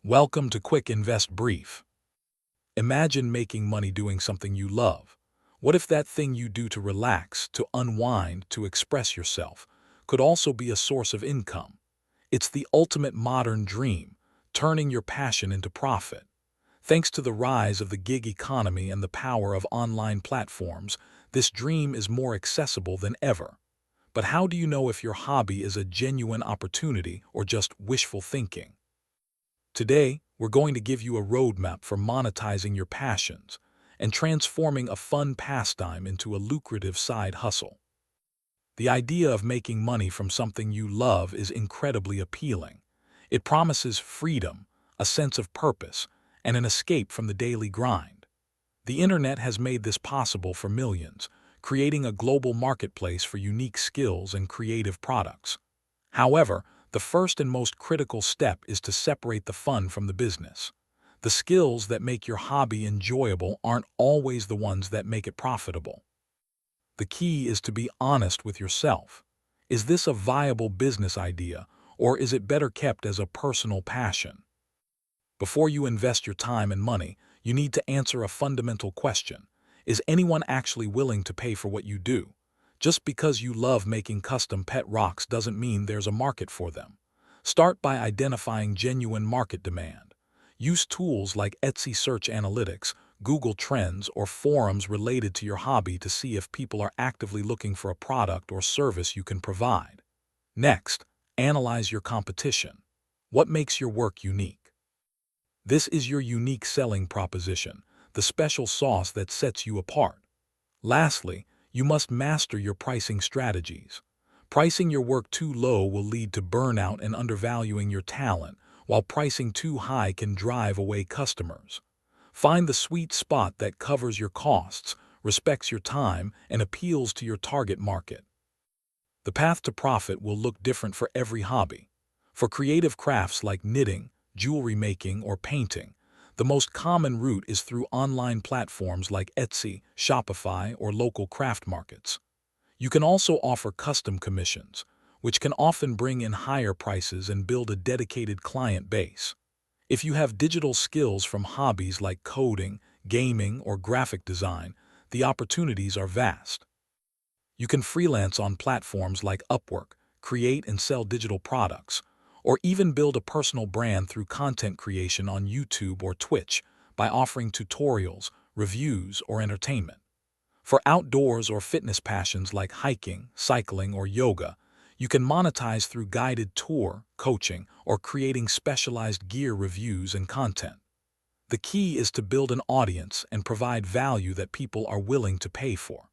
Welcome to QuickInvestBrief. Imagine making money doing something you love. What if that thing you do to relax, to unwind, to express yourself, could also be a source of income? It's the ultimate modern dream, turning your passion into profit. Thanks to the rise of the gig economy and the power of online platforms, this dream is more accessible than ever. But how do you know if your hobby is a genuine opportunity or just wishful thinking? Today, we're going to give you a roadmap for monetizing your passions and transforming a fun pastime into a lucrative side hustle. The idea of making money from something you love is incredibly appealing. It promises freedom, a sense of purpose, and an escape from the daily grind. The internet has made this possible for millions, creating a global marketplace for unique skills and creative products. However, the first and most critical step is to separate the fun from the business. The skills that make your hobby enjoyable aren't always the ones that make it profitable. The key is to be honest with yourself. Is this a viable business idea, or is it better kept as a personal passion? Before you invest your time and money, you need to answer a fundamental question. Is anyone actually willing to pay for what you do? Just because you love making custom pet rocks doesn't mean there's a market for them. Start by identifying genuine market demand. Use tools like Etsy Search Analytics, Google Trends, or forums related to your hobby to see if people are actively looking for a product or service you can provide. Next, analyze your competition. What makes your work unique? This is your unique selling proposition, the special sauce that sets you apart. Lastly, you must master your pricing strategies. Pricing your work too low will lead to burnout and undervaluing your talent, while pricing too high can drive away customers. Find the sweet spot that covers your costs, respects your time, and appeals to your target market. The path to profit will look different for every hobby. For creative crafts like knitting, jewelry making, or painting, the most common route is through online platforms like Etsy, Shopify, or local craft markets. You can also offer custom commissions, which can often bring in higher prices and build a dedicated client base. If you have digital skills from hobbies like coding, gaming, or graphic design, the opportunities are vast. You can freelance on platforms like Upwork, create and sell digital products, or even build a personal brand through content creation on YouTube or Twitch by offering tutorials, reviews, or entertainment. For outdoors or fitness passions like hiking, cycling, or yoga, you can monetize through guided tour, coaching, or creating specialized gear reviews and content. The key is to build an audience and provide value that people are willing to pay for.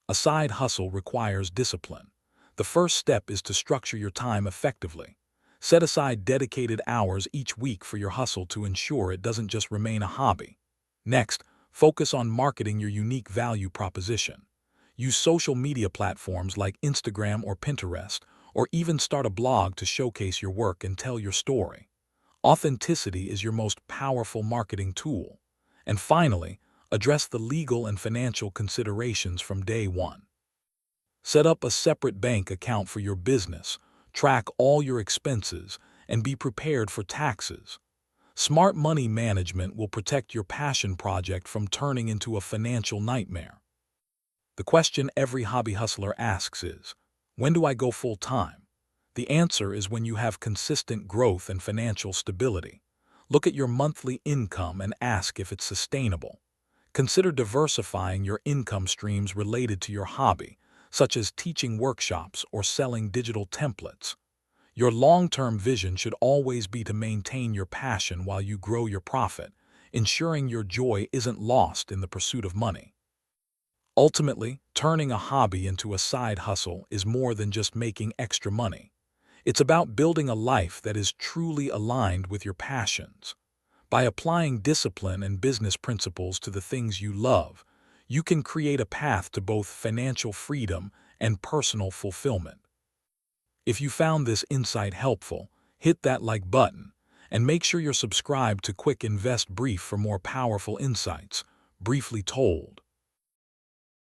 A side hustle requires discipline. The first step is to structure your time effectively. Set aside dedicated hours each week for your hustle to ensure it doesn't just remain a hobby. Next, focus on marketing your unique value proposition. Use social media platforms like Instagram or Pinterest, or even start a blog to showcase your work and tell your story. Authenticity is your most powerful marketing tool. And finally, address the legal and financial considerations from day one. Set up a separate bank account for your business, track all your expenses, and be prepared for taxes. Smart money management will protect your passion project from turning into a financial nightmare. The question every hobby hustler asks is, when do I go full-time? The answer is when you have consistent growth and financial stability. Look at your monthly income and ask if it's sustainable. Consider diversifying your income streams related to your hobby, such as teaching workshops or selling digital templates. Your long-term vision should always be to maintain your passion while you grow your profit, ensuring your joy isn't lost in the pursuit of money. Ultimately, turning a hobby into a side hustle is more than just making extra money. It's about building a life that is truly aligned with your passions. By applying discipline and business principles to the things you love, you can create a path to both financial freedom and personal fulfillment. If you found this insight helpful, hit that like button and make sure you're subscribed to Quick Invest Brief for more powerful insights, briefly told.